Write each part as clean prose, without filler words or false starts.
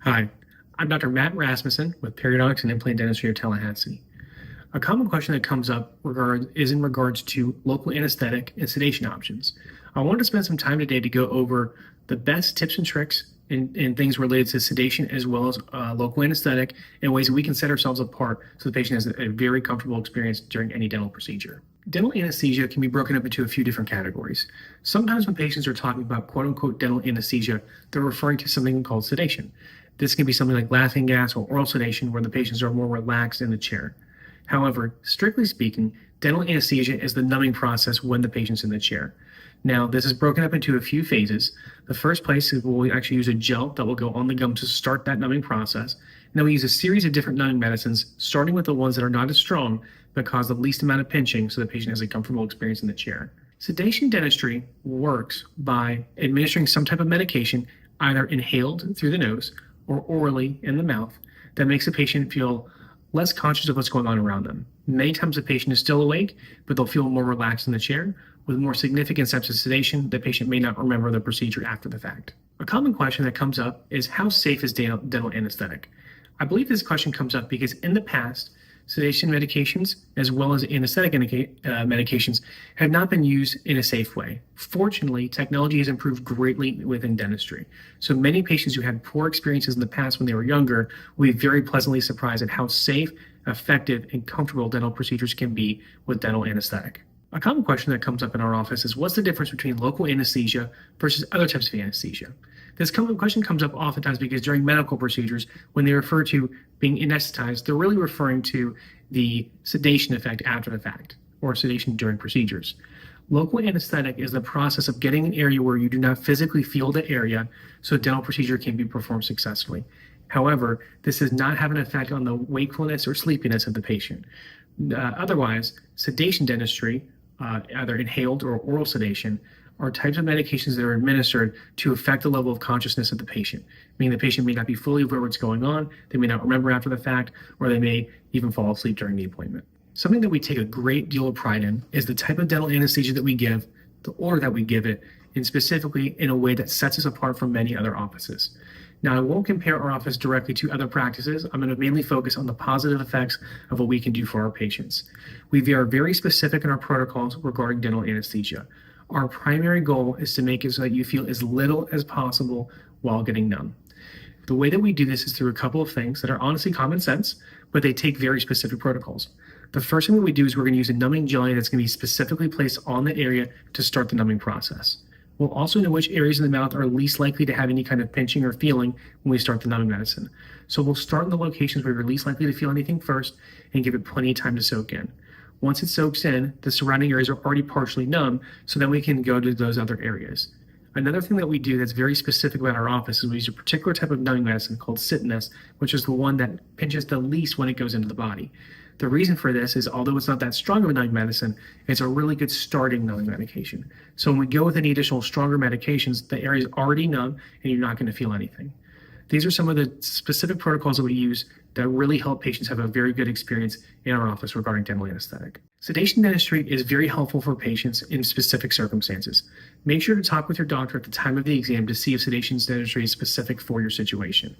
Hi, I'm Dr. Matt Rasmussen with Periodontics and Implant Dentistry of Tallahassee. A common question that comes up is in regards to local anesthetic and sedation options. I wanted to spend some time today to go over the best tips and tricks and things related to sedation as well as local anesthetic and ways that we can set ourselves apart so the patient has a very comfortable experience during any dental procedure. Dental anesthesia can be broken up into a few different categories. Sometimes when patients are talking about quote-unquote dental anesthesia, they're referring to something called sedation. This can be something like laughing gas or oral sedation where the patients are more relaxed in the chair. However, strictly speaking, dental anesthesia is the numbing process when the patient's in the chair. Now, this is broken up into a few phases. The first place is we'll actually use a gel that will go on the gum to start that numbing process. And then we use a series of different numbing medicines, starting with the ones that are not as strong, but cause the least amount of pinching so the patient has a comfortable experience in the chair. Sedation dentistry works by administering some type of medication, either inhaled through the nose or orally in the mouth, that makes the patient feel less conscious of what's going on around them. Many times the patient is still awake, but they'll feel more relaxed in the chair. With more significant steps of sedation, the patient may not remember the procedure after the fact. A common question that comes up is how safe is dental anesthetic? I believe this question comes up because in the past, sedation medications as well as anesthetic medications have not been used in a safe way. Fortunately, technology has improved greatly within dentistry. So many patients who had poor experiences in the past when they were younger will be very pleasantly surprised at how safe, effective, and comfortable dental procedures can be with dental anesthetic. A common question that comes up in our office is what's the difference between local anesthesia versus other types of anesthesia? This common question comes up oftentimes because during medical procedures, when they refer to being anesthetized, they're really referring to the sedation effect after the fact, or sedation during procedures. Local anesthetic is the process of getting an area where you do not physically feel the area so a dental procedure can be performed successfully. However, this does not have an effect on the wakefulness or sleepiness of the patient. Otherwise, sedation dentistry, either inhaled or oral sedation, are types of medications that are administered to affect the level of consciousness of the patient, meaning the patient may not be fully aware what's going on, they may not remember after the fact, or they may even fall asleep during the appointment. Something that we take a great deal of pride in is the type of dental anesthesia that we give, the order that we give it, and specifically in a way that sets us apart from many other offices. Now, I won't compare our office directly to other practices. I'm going to mainly focus on the positive effects of what we can do for our patients. We are very specific in our protocols regarding dental anesthesia. Our primary goal is to make it so that you feel as little as possible while getting numb. The way that we do this is through a couple of things that are honestly common sense, but they take very specific protocols. The first thing that we do is we're going to use a numbing jelly that's going to be specifically placed on the area to start the numbing process. We'll also know which areas in the mouth are least likely to have any kind of pinching or feeling when we start the numbing medicine. So we'll start in the locations where you're least likely to feel anything first and give it plenty of time to soak in. Once it soaks in, the surrounding areas are already partially numb, so then we can go to those other areas. Another thing that we do that's very specific about our office is we use a particular type of numbing medicine called Citinus, which is the one that pinches the least when it goes into the body. The reason for this is, although it's not that strong of a numbing medicine, it's a really good starting numbing medication. So when we go with any additional stronger medications, the area is already numb and you're not going to feel anything. These are some of the specific protocols that we use that really help patients have a very good experience in our office regarding dental anesthetic. Sedation dentistry is very helpful for patients in specific circumstances. Make sure to talk with your doctor at the time of the exam to see if sedation dentistry is specific for your situation.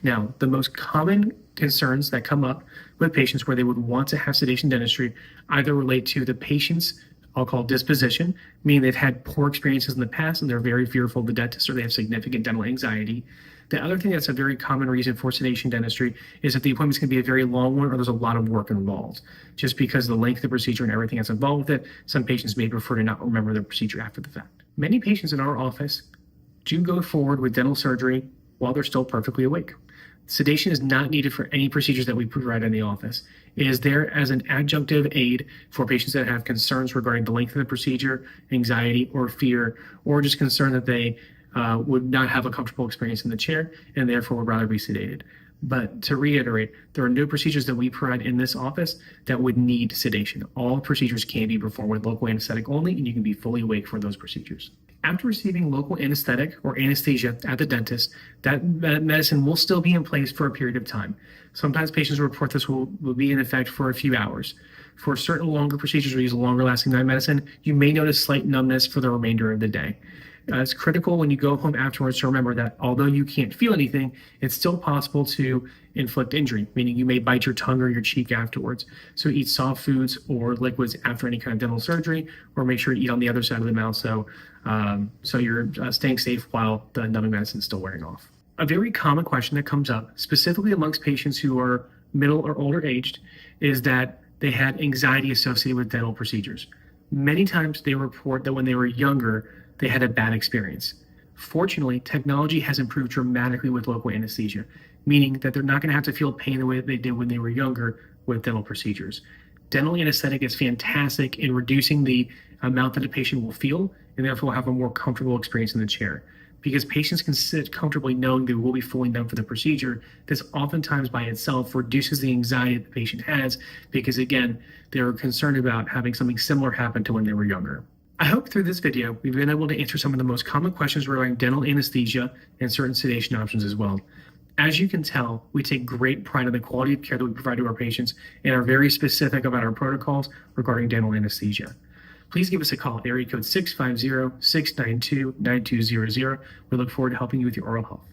Now, the most common concerns that come up with patients where they would want to have sedation dentistry either relate to the patient's, I'll call disposition, meaning they've had poor experiences in the past and they're very fearful of the dentist, or they have significant dental anxiety. The other thing that's a very common reason for sedation dentistry is that the appointment's going to be a very long one or there's a lot of work involved. Just because of the length of the procedure and everything that's involved with it, some patients may prefer to not remember the procedure after the fact. Many patients in our office do go forward with dental surgery while they're still perfectly awake. Sedation is not needed for any procedures that we provide in the office. It is there as an adjunctive aid for patients that have concerns regarding the length of the procedure, anxiety or fear, or just concern that they would not have a comfortable experience in the chair and therefore would rather be sedated. But to reiterate, there are no procedures that we provide in this office that would need sedation. All procedures can be performed with local anesthetic only, and you can be fully awake for those procedures. After receiving local anesthetic or anesthesia at the dentist, that medicine will still be in place for a period of time. Sometimes patients report this will be in effect for a few hours. For certain longer procedures or use a longer lasting night medicine, you may notice slight numbness for the remainder of the day. It's critical when you go home afterwards to remember that although you can't feel anything, it's still possible to inflict injury, meaning you may bite your tongue or your cheek afterwards. So eat soft foods or liquids after any kind of dental surgery, or make sure to eat on the other side of the mouth so you're staying safe while the numbing medicine is still wearing off. A very common question that comes up, specifically amongst patients who are middle or older aged, is that they had anxiety associated with dental procedures. Many times they report that when they were younger, they had a bad experience. Fortunately, technology has improved dramatically with local anesthesia, meaning that they're not going to have to feel pain the way that they did when they were younger with dental procedures. Dental anesthetic is fantastic in reducing the amount that a patient will feel and therefore have a more comfortable experience in the chair. Because patients can sit comfortably knowing they will be fully numb for the procedure, this oftentimes by itself reduces the anxiety that the patient has because, again, they're concerned about having something similar happen to when they were younger. I hope through this video, we've been able to answer some of the most common questions regarding dental anesthesia and certain sedation options as well. As you can tell, we take great pride in the quality of care that we provide to our patients and are very specific about our protocols regarding dental anesthesia. Please give us a call, area code 650-692-9200. We look forward to helping you with your oral health.